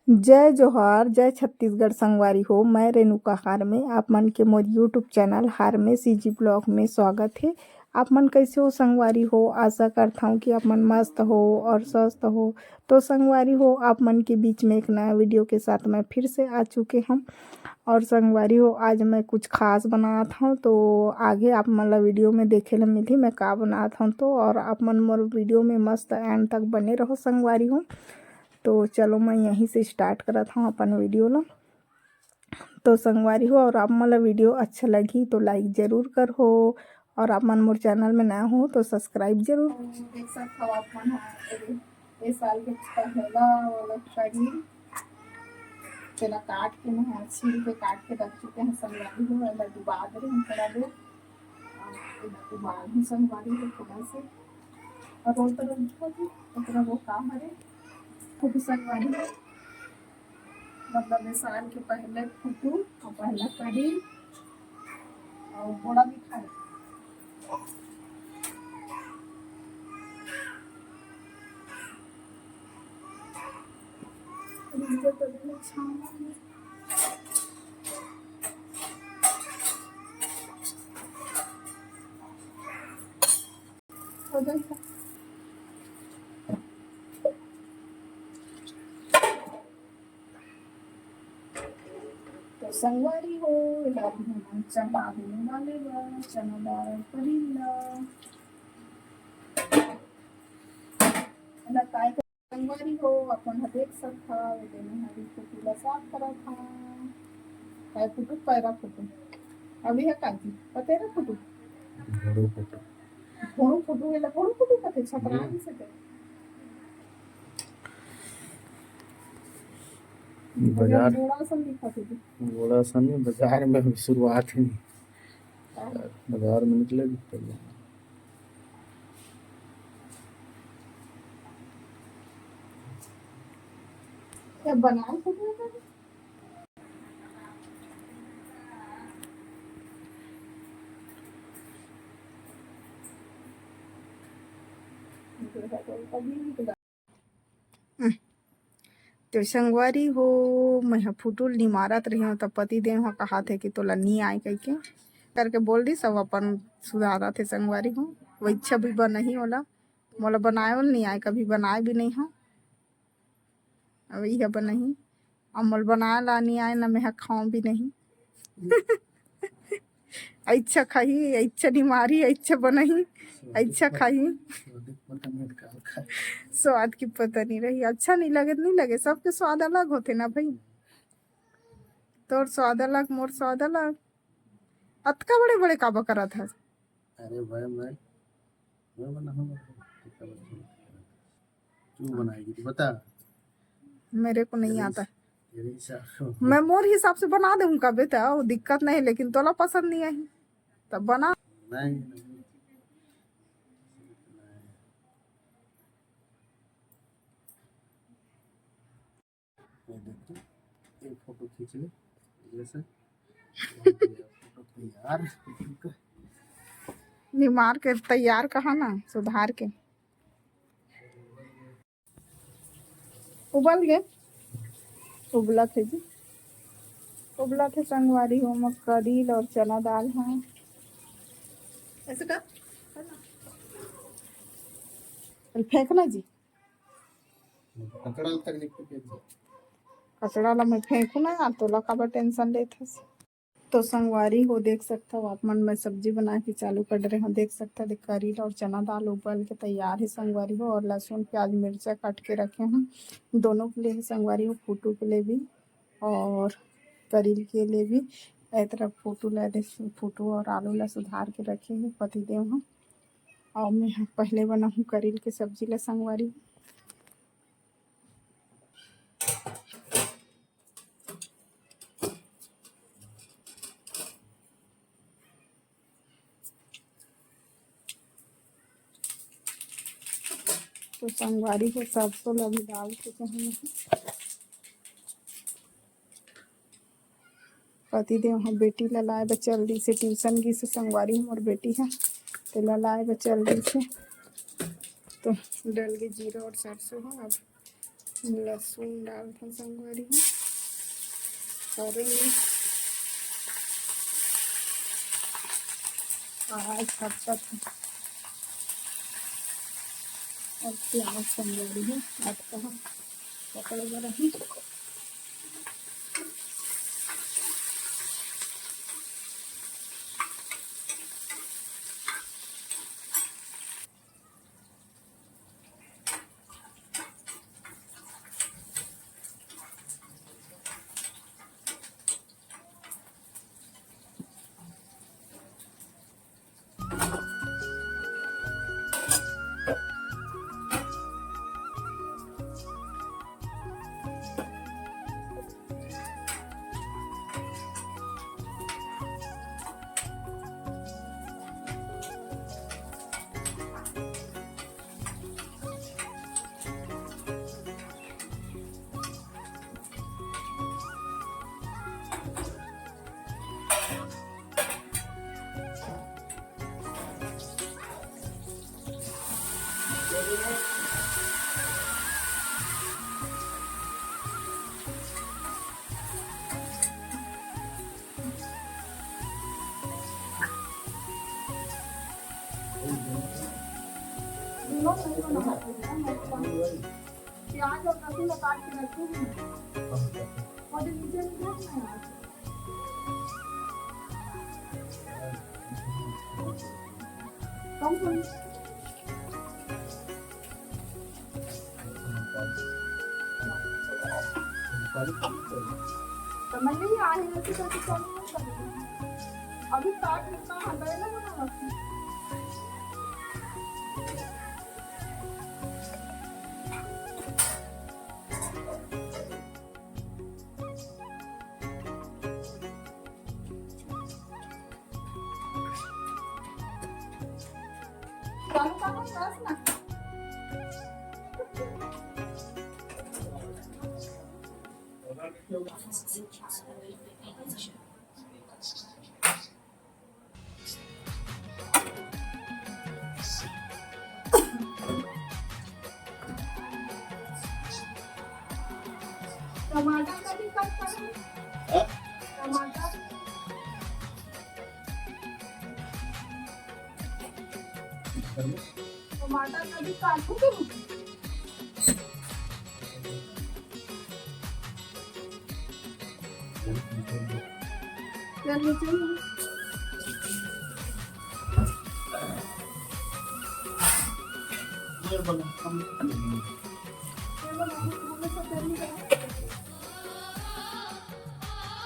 जय जोहार, जय छत्तीसगढ़ संगवारी हो। मैं रेणुका हार में आप मन के मोर यूट्यूब चैनल हार में सीजी ब्लॉग में स्वागत है। आप मन कैसे हो संगवारी हो? आशा करता हूँ कि आप मन मस्त हो और स्वस्थ हो। तो संगवारी हो, आप मन के बीच में एक नया वीडियो के साथ मैं फिर से आ चुके हम। और संगवारी हो, आज मैं कुछ खास बनात हूँ, तो आगे आप मन ला वीडियो में देखे ला मिली मैं का बनात हूँ। तो और आप मन मोर वीडियो में मस्त एंड तक बने रहो संगवारी हो। तो चलो मैं यहीं से स्टार्ट करत हूँ अपन वीडियो ला। तो संगवारी हो, और आप मन ला वीडियो अच्छा लगी तो लाइक जरूर कर हो, और आप मन मोर चैनल में नया हो तो सब्सक्राइब जरूर। देख सकते हो आप मन ये साल के पहला वाला कड़ी तेला काट के मैं छील के काट के रख चुके हैं संगवारी हो। वाला डुबा दे रहे हैं थोड़ा देर, और डुबा ही संगवारी हो थोड़ा से, और रोल तरह वो काम है फुटू संगवारी हो। मतलब साल के पहले फुटू और पहला कड़ी और बड़ा भी खाए। तो संगवारी हो, चना होने वाले चना दाल करीला काय संगवारी हो। अपन देख सकता हरी फुटूला साफ करा था काय फुटू पैरा फुटू अभी है काकी पतेरा फुटू घोड़ू फुटू है घोड़ू फुटू कते छपरा नहीं सके बाजार बड़ा सा दिखा फुटू बड़ा सा नहीं, बाजार में अभी शुरुआत ही नहीं, बाजार में निकले दिखते क्या बनाए फुटू है तो संगवारी हो, मैं फुटुल नहीं मारत रही हूँ। तब पति देव हाँ कहा थे कि तोला नहीं आए कह के करके बोल दी। सब अपन सुधारा थे संगवारी हो। वो इच्छा भी बन नहीं होला, मोला बनाए नहीं आए, कभी बनाए भी नहीं हो। वही है नहीं, अमल बनाए ला नहीं आए ना, मैं खाऊं भी नहीं। इच्छा खाही, इच्छा नहीं मारी, इच्छा बनाई, इच्छा खाही। स्वाद की पता नहीं रही, अच्छा नहीं लगे सबके स्वाद अलग होते ना भाई। तोर स्वाद अलग, मोर स्वाद अलग। अतका बड़े बड़े काबा करा था। अरे भाई मैं बनाऊंगा, तू बनाएगी तो बता। मेरे को नहीं आता, मैं मोर हिसाब से बना दूंगा बेटा, वो दिक्कत नहीं। लेकिन तोला पसंद नहीं आई तब बना नहीं। देखो एक फोटो खींच ले जैसे फोटो तैयार निमार के तैयार कहा ना, सुधार के उबल गए। उबला थे जी, उबला थे संगवारी हो। मक्करील और चना दाल है ऐसे का फेंकना जी। कचड़ा ला मैं फेंकू ना यार, तो लका टेंशन लेते। तो संगवारी हो, देख सकता हो आप मन में सब्जी बना के चालू कर रहे हो। देख सकते हो करील और चना दाल उबल के तैयार है संगवारी हो। और लहसुन प्याज मिर्चा काट के रखे हैं दोनों के लिए है संगवारी हो। फूटू के लिए भी और करील के लिए भी। एक तरफ फूटू और आलू ला सुधार के रखे हैं पति देव हम। और मैं पहले बना हूँ करील की सब्जी ला संगवारी। तो संगवारी को सरसों ला भी डाल के चाहिए। पति देव हम बेटी ला लाए जल्दी से ट्यूशन की से संगवारी हमार बेटी है तो ला लाए जल्दी से। तो डल गई जीरा और सरसों हो। अब लहसुन डालते हैं संगवारी में, हरी मिर्च, आज हटपट और प्याज संगवारी है अटका पकड़ रही। प्याज और लहसुन काट के रखूंगी और नीचे कम थोड़ी समझ नहीं आ रही है कि कैसे कम नहीं करेंगे। अभी काट लेना हटाए ना बना रखी टमाटर का भी कट करें। टमाटर टमाटर का भी काटूंगी। करनी चाहिए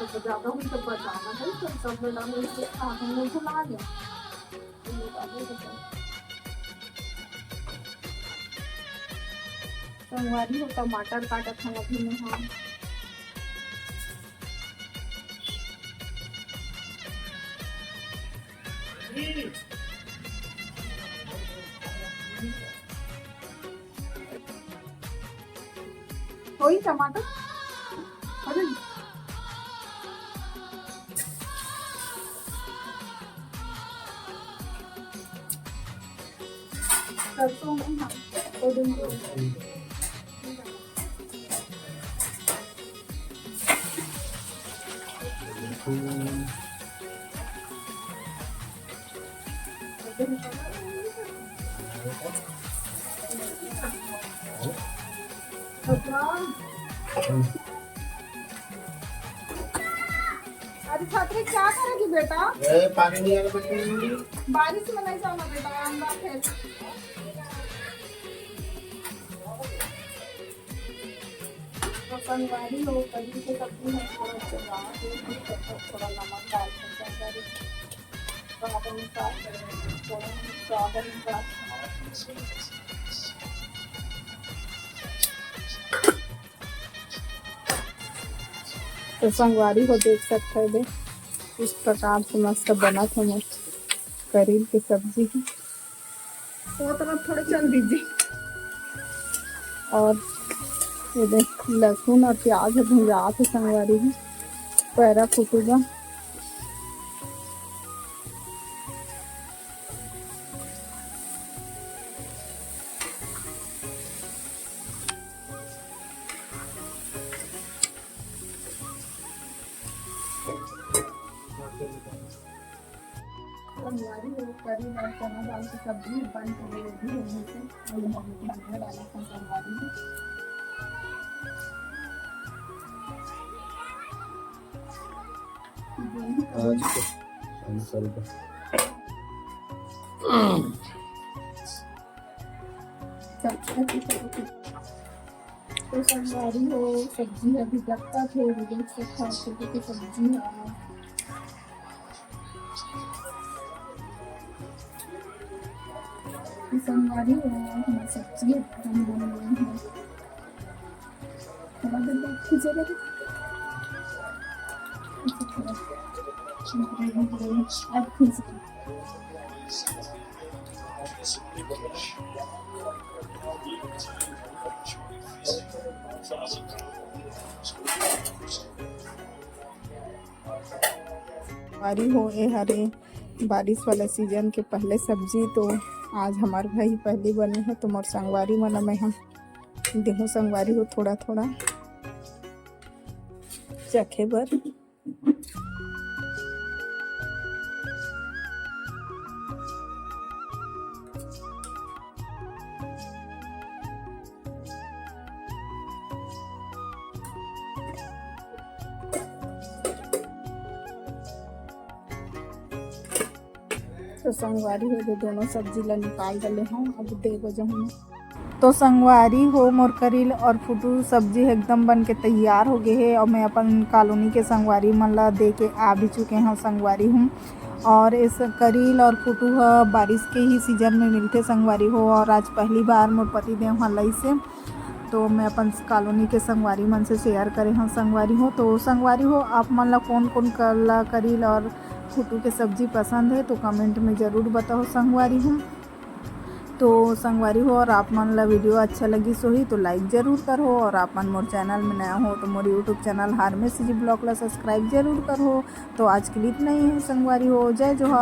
तो ज्यादा हुई तो बचाना है तो सब में डालने से हमने भुला गया। संगवारी हो टमाटर काटा था अभी में। हाँ कोई टमाटर अरे सरसों में हाँ तो दिन अरे छात्री क्या करेगी बेटा? पानी नहीं आ रहा बेटा। बारिश में नहीं जाना बेटा अंदर है। तो संगवारी हो कभी से सब्जी में थोड़ा थोड़ा नमक डाल सकते स्वाद अनुसार थोड़ा स्वाद अनुसार। तो संगवारी को देख सकते हैं इस प्रकार से मस्त बना था मस्त करीब की सब्जी की। वो तरफ थोड़े चल दीजिए और ये देख लहसुन और प्याज भुंजा थे संगवारी में पैरा फूटूगा। संगवारी और चना दाल की सब्जी बन के रेडी हो गई है और मम्मी ने डाला था संगवारी में। आज तो अंसल का तो संगवारी हो सब्जी अभी जब तक है देख सकते हैं छोटे की सब्जी है। संगवारी हो हमारी सब्जी एकदम बन गई है। थोड़ा देर बाद खिंचेगा अब खिंच संगवारी हो ए हरे बारिश वाला सीजन के पहले सब्जी तो आज हमारे भाई पहली बनी है तो मोर संगवारी मन में हम देहूँ संगवारी हो थोड़ा थोड़ा चखे बर। तो संगवारी हो जो दोनों सब्जी ला निकाल डले हूँ अब दे बजहूँ। तो संगवारी हो मोर करील और फुटू सब्जी एकदम बन के तैयार हो गए है और मैं अपन कॉलोनी के संगवारी मन ला दे के आ भी चुके हैं संगवारी हूँ। और इस करील और फुटू बारिश के ही सीजन में मिलते संगवारी हो और आज पहली बार मोर पति देव हलई से तो मैं अपन कॉलोनी के संगवारी मन से शेयर करे हूँ संगवारी हो। तो संगवारी हो आप मन ला कौन कौन करील और फुटू के सब्जी पसंद है तो कमेंट में ज़रूर बताओ संगवारी हूँ। तो संगवारी हो और आप मन ला वीडियो अच्छा लगी सो ही तो लाइक ज़रूर करो और आप मन मोर चैनल में नया हो तो मोर यूट्यूब चैनल हारमेस सीजी ब्लॉग ला सब्सक्राइब ज़रूर करो। तो आज के लिए इतना ही है संगवारी हो। जय जोहार।